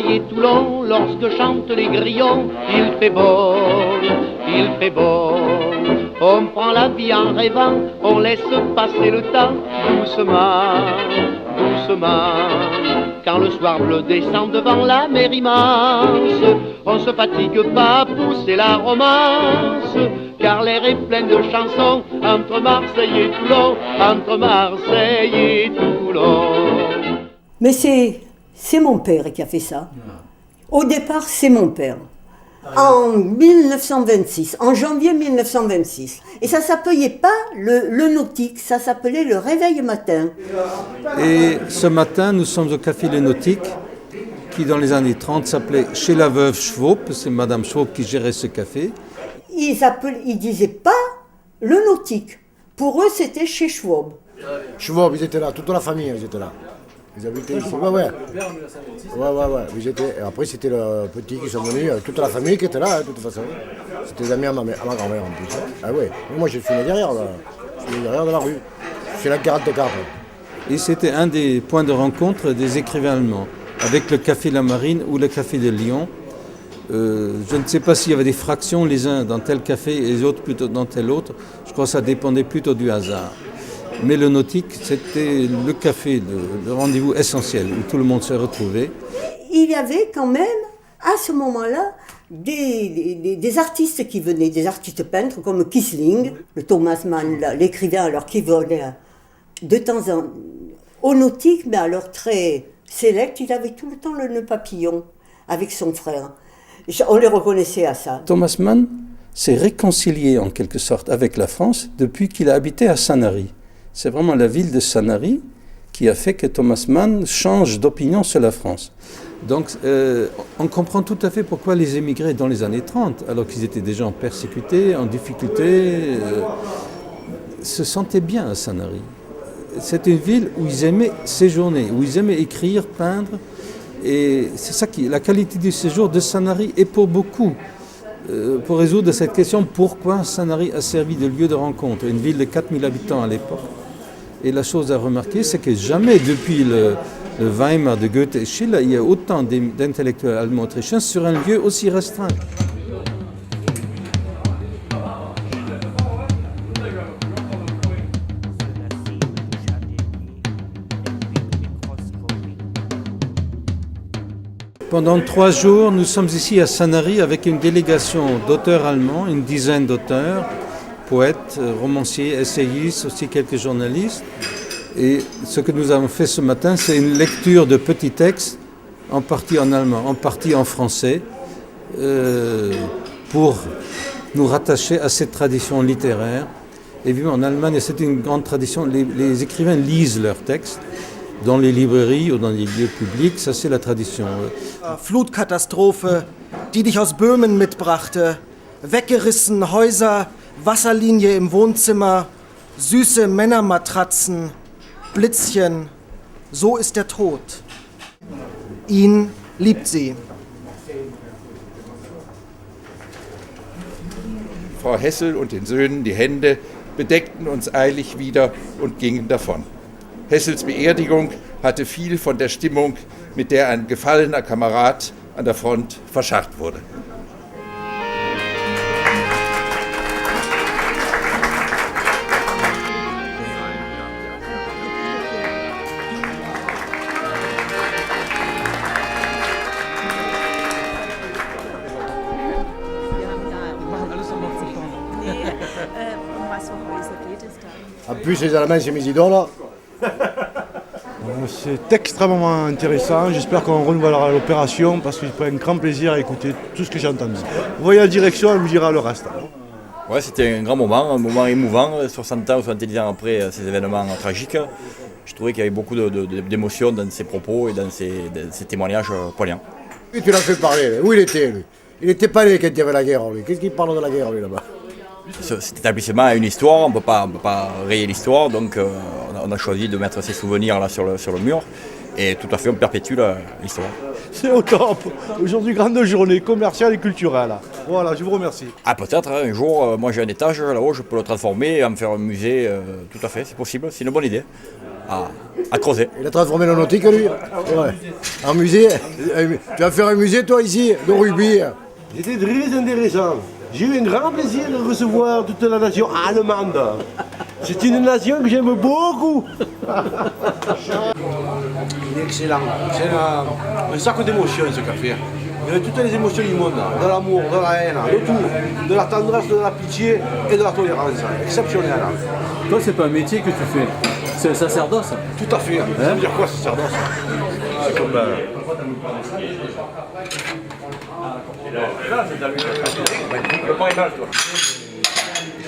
Marseille et Toulon, lorsque chantent les grillons, il fait beau, il fait beau. On prend la vie en rêvant, on laisse passer le temps doucement, doucement. Quand le soir bleu descend devant la mer immense, on se fatigue pas à pousser la romance, car l'air est plein de chansons entre Marseille et Toulon, entre Marseille et Toulon. Mais c'est mon père qui a fait ça. Au départ, c'est mon père. En 1926, en janvier 1926. Et ça s'appelait pas le nautique, ça s'appelait le réveil matin. Et ce matin, nous sommes au café Le Nautique, qui dans les années 30 s'appelait Chez la veuve Schwab, c'est Madame Schwab qui gérait ce café. Ils disaient pas le nautique. Pour eux, c'était chez Schwab. Schwab, ils étaient là, toute la famille, ils étaient là. Ils habitaient ici, ouais. Ils étaient... Après, c'était le petit qui sont venus, toute la famille qui était là, de toute façon. C'était des amis à ma grand-mère en plus. Ah ouais, mais moi je suis né derrière, là. Je suis né derrière de la rue. C'est la 44. Et c'était un des points de rencontre des écrivains allemands, avec le café La Marine ou le café de Lyon. Je ne sais pas s'il y avait des fractions, les uns dans tel café et les autres plutôt dans tel autre. Je crois que ça dépendait plutôt du hasard. Mais le nautique, c'était le café, le rendez-vous essentiel où tout le monde se retrouvait. Il y avait quand même, à ce moment-là, des artistes qui venaient, des artistes peintres comme Kissling, le Thomas Mann, l'écrivain, alors qui venait de temps en temps au nautique, mais alors très sélect. Il avait tout le temps le nœud papillon avec son frère. On les reconnaissait à ça. Thomas Mann s'est réconcilié en quelque sorte avec la France depuis qu'il a habité à Sanary. C'est vraiment la ville de Sanary qui a fait que Thomas Mann change d'opinion sur la France. Donc on comprend tout à fait pourquoi les émigrés dans les années 30, alors qu'ils étaient des gens persécutés, en difficulté, se sentaient bien à Sanary. C'était une ville où ils aimaient séjourner, où ils aimaient écrire, peindre. Et c'est ça la qualité du séjour de Sanary est pour beaucoup. Pour résoudre cette question, pourquoi Sanary a servi de lieu de rencontre, une ville de 4000 habitants à l'époque. Et la chose à remarquer, c'est que jamais depuis le Weimar de Goethe et Schiller, il y a autant d'intellectuels allemands autrichiens sur un lieu aussi restreint. Pendant 3 jours, nous sommes ici à Sanary avec une délégation d'auteurs allemands, une dizaine d'auteurs, poètes, romanciers, essayistes, aussi quelques journalistes. Et ce que nous avons fait ce matin, c'est une lecture de petits textes, en partie en allemand, en partie en français, pour nous rattacher à cette tradition littéraire. Évidemment, en Allemagne, c'est une grande tradition, les écrivains lisent leurs textes. Dans les librairies ou dans les lieux publics, ça c'est la tradition. Flutkatastrophe, die dich aus Böhmen mitbrachte, weggerissen Häuser, Wasserlinie im Wohnzimmer, süße Männermatratzen, Blitzchen, so ist der Tod. Ihn liebt sie. Frau Hessel und den Söhnen die Hände, bedeckten uns eilig wieder und gingen davon. Hessels Beerdigung hatte viel von der Stimmung, mit der ein gefallener Kamerad an der Front verscharrt wurde. En plus, les Allemands, c'est mes idoles. C'est extrêmement intéressant, j'espère qu'on renouvellera l'opération parce que j'ai pris un grand plaisir à écouter tout ce que j'ai entendu. Vous voyez la direction, elle vous dira le reste. Ouais, c'était un grand moment, un moment émouvant, 60 ans ou 70 ans après ces événements tragiques. Je trouvais qu'il y avait beaucoup d'émotions dans ses propos et dans ses témoignages poignants. Et tu l'as fait parler, où il était lui? Il n'était pas né quand il y avait la guerre, lui. Qu'est-ce qu'il parle de la guerre, lui, là-bas? Cet établissement a une histoire, on ne peut pas rayer l'histoire, donc on a choisi de mettre ses souvenirs là sur le mur. Et tout à fait, on perpétue l'histoire. C'est au top. Aujourd'hui, grande journée commerciale et culturelle. Voilà, je vous remercie. Ah, peut-être, un jour, moi j'ai un étage là-haut, je peux le transformer et en faire un musée. Tout à fait, c'est possible, c'est une bonne idée. À creuser. Il a transformé le nautique, lui. Ouais. En musée. Tu vas faire un musée, toi, ici, de rugby. C'était très intéressant. J'ai eu un grand plaisir de recevoir toute la nation allemande. C'est une nation que j'aime beaucoup. Il est excellent. C'est un sac d'émotions, ce café. Il y a toutes les émotions du monde, de l'amour, de la haine, de tout. De la tendresse, de la pitié et de la tolérance. Exceptionnel. Toi, c'est pas un métier que tu fais, c'est un sacerdoce. Tout à fait. Ça veut dire quoi, sacerdoce? C'est comme...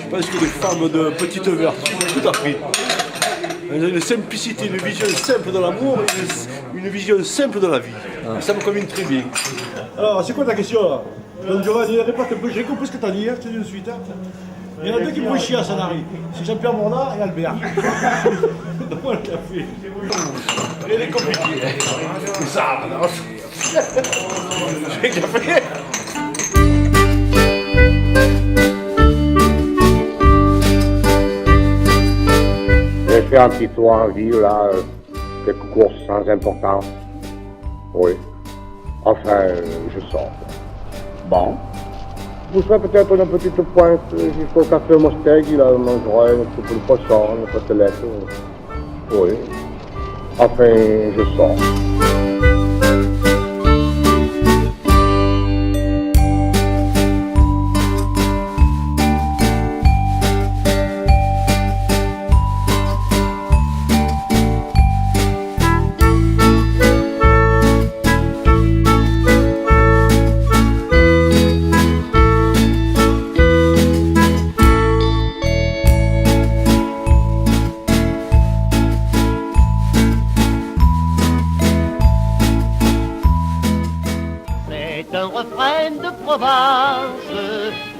Je pense que des femmes de petite vertu, tout à fait. Une simplicité, une vision simple de l'amour, une vision simple de la vie. Ça me convient très bien. Alors, c'est quoi ta question là? Donc, répète un peu, j'ai compris ce que tu as dit, je te dis de suite. Il y en a deux qui me font chier à Sanary. C'est Jean-Pierre Mornard et Albert. Donne-moi le café. Il est compliqué. C'est ça, non? J'ai le café. J'ai fait un petit tour en ville, là, quelques courses sans importance. Oui. Enfin, je sors. Bon. Vous ferez peut-être une petite pointe jusqu'au café Mosteg, il mangera une soupe de poisson, une côtelette. Oui. Enfin, je sors.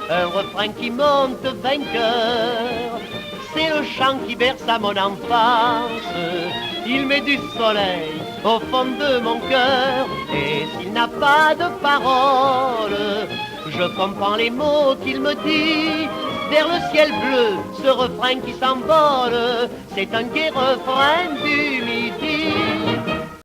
Un refrain qui monte vainqueur, c'est le chant qui berce à mon enfance. Il met du soleil au fond de mon cœur, et s'il n'a pas de paroles, je comprends les mots qu'il me dit. Vers le ciel bleu, ce refrain qui s'envole, c'est un gai refrain du